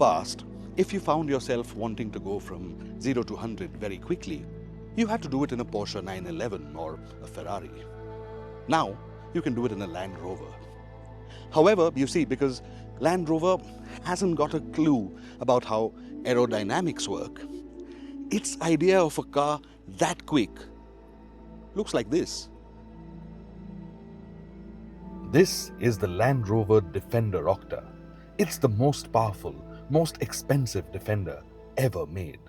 past, if you found yourself wanting to go from 0 to 100 very quickly, you had to do it in a Porsche 911 or a Ferrari. Now, you can do it in a Land Rover. However, you see, because Land Rover hasn't got a clue about how aerodynamics work, its idea of a car that quick looks like this. This is the Land Rover Defender Octa. It's the most powerful, most expensive Defender ever made.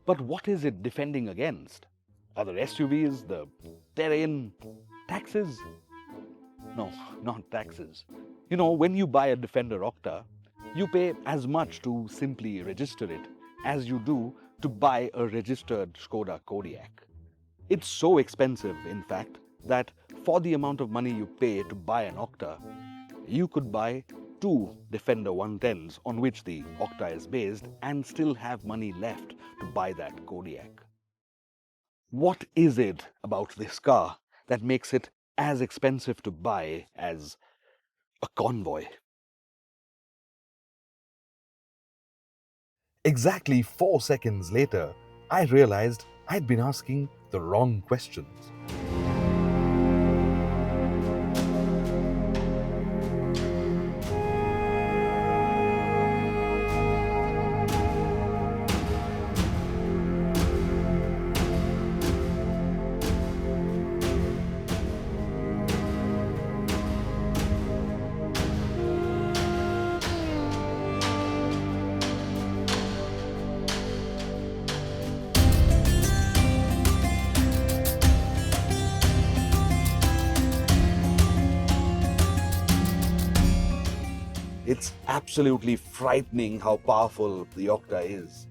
But what is it defending against? Other SUVs, the terrain, taxes? No, not taxes. You know, when you buy a Defender Octa, you pay as much to simply register it as you do to buy a registered Skoda Kodiaq. It's so expensive, in fact, that for the amount of money you pay to buy an Octa, you could buy 2 Defender 110s on which the Octa is based and still have money left to buy that Kodiaq. What is it about this car that makes it as expensive to buy as a convoy? Exactly 4 seconds later, I realized I'd been asking the wrong questions. It's absolutely frightening how powerful the Octa is.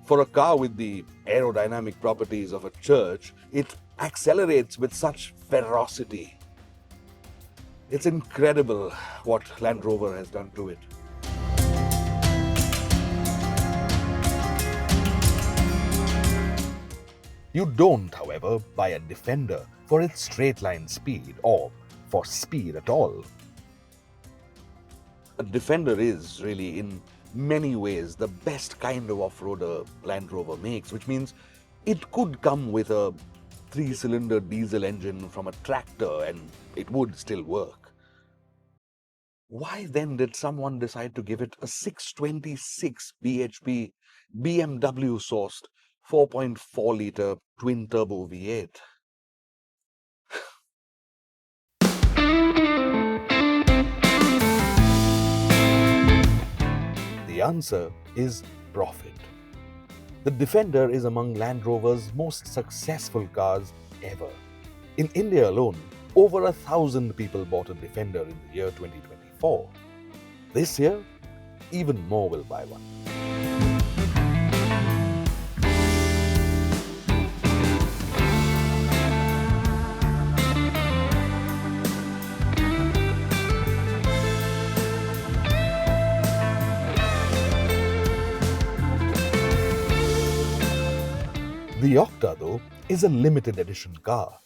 For a car with the aerodynamic properties of a church, it accelerates with such ferocity. It's incredible what Land Rover has done to it. You don't, however, buy a Defender for its straight-line speed or for speed at all. A Defender is really, in many ways, the best kind of off-roader Land Rover makes, which means it could come with a 3-cylinder diesel engine from a tractor and it would still work. Why then did someone decide to give it a 626 bhp BMW-sourced 4.4-litre twin-turbo V8? The answer is profit. The Defender is among Land Rover's most successful cars ever. In India alone, over 1,000 people bought a Defender in the year 2024. This year, even more will buy one. The Octa, though, is a limited edition car.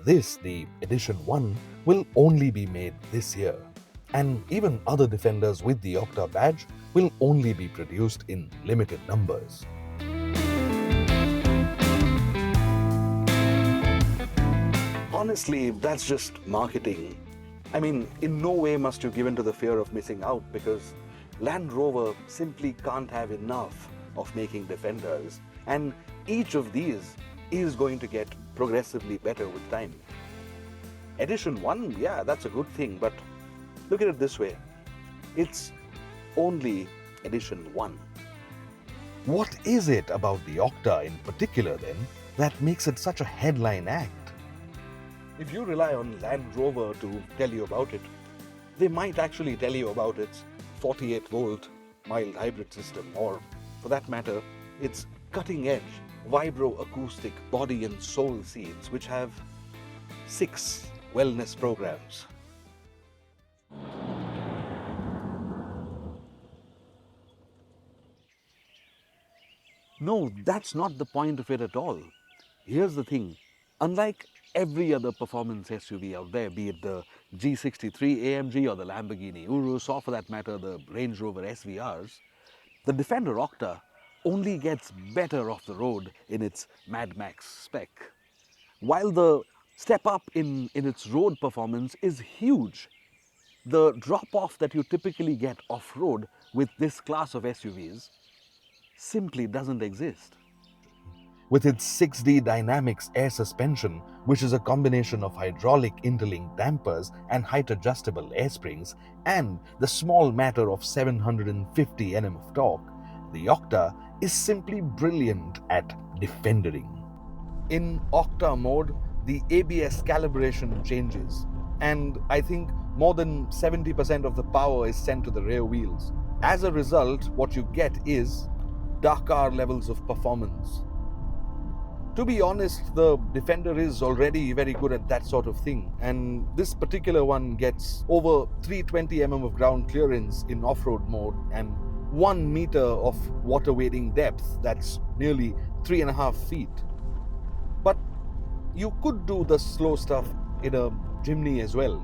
This, the Edition 1, will only be made this year. And even other Defenders with the Octa badge will only be produced in limited numbers. Honestly, that's just marketing. I mean, in no way must you give in to the fear of missing out, because Land Rover simply can't have enough of making Defenders, and each of these is going to get progressively better with time. Edition 1, yeah, that's a good thing, but look at it this way. It's only Edition 1. What is it about the Octa in particular, then, that makes it such a headline act? If you rely on Land Rover to tell you about it, they might actually tell you about its 48-volt mild hybrid system, or, for that matter, its cutting-edge vibro-acoustic body and soul seats, which have 6 wellness programs. No, that's not the point of it at all. Here's the thing. Unlike every other performance SUV out there, be it the G63 AMG or the Lamborghini Urus, or for that matter the Range Rover SVRs, The Defender Octa only gets better off the road in its Mad Max spec, while the step up in its road performance is huge. The drop-off that you typically get off-road with this class of SUVs simply doesn't exist. With its 6D Dynamics air suspension, which is a combination of hydraulic interlinked dampers and height-adjustable air springs, and the small matter of 750 Nm of torque, the Octa is simply brilliant at defendering. In Octa mode, the ABS calibration changes, and I think more than 70% of the power is sent to the rear wheels. As a result, what you get is Dakar levels of performance. To be honest, the Defender is already very good at that sort of thing, and this particular one gets over 320 mm of ground clearance in off-road mode and 1 meter of water wading depth, that's nearly 3.5 feet. But you could do the slow stuff in a Jimny as well.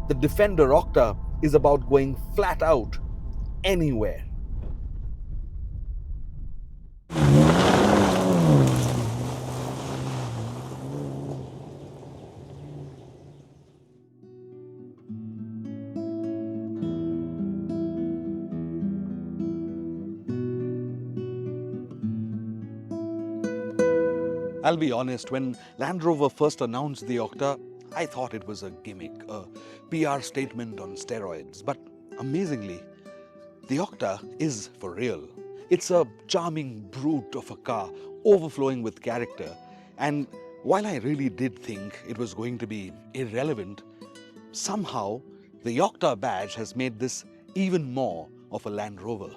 The Defender Octa is about going flat out anywhere. I'll be honest, when Land Rover first announced the Octa, I thought it was a gimmick, a PR statement on steroids. But amazingly, the Octa is for real. It's a charming brute of a car, overflowing with character. And while I really did think it was going to be irrelevant, somehow the Octa badge has made this even more of a Land Rover.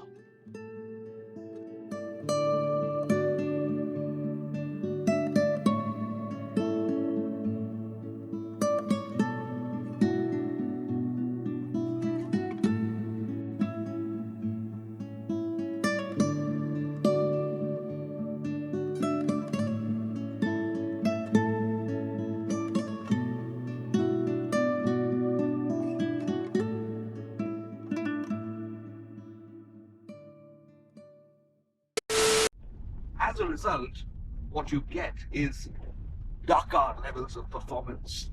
As a result, what you get is Dakar levels of performance.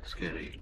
Scary.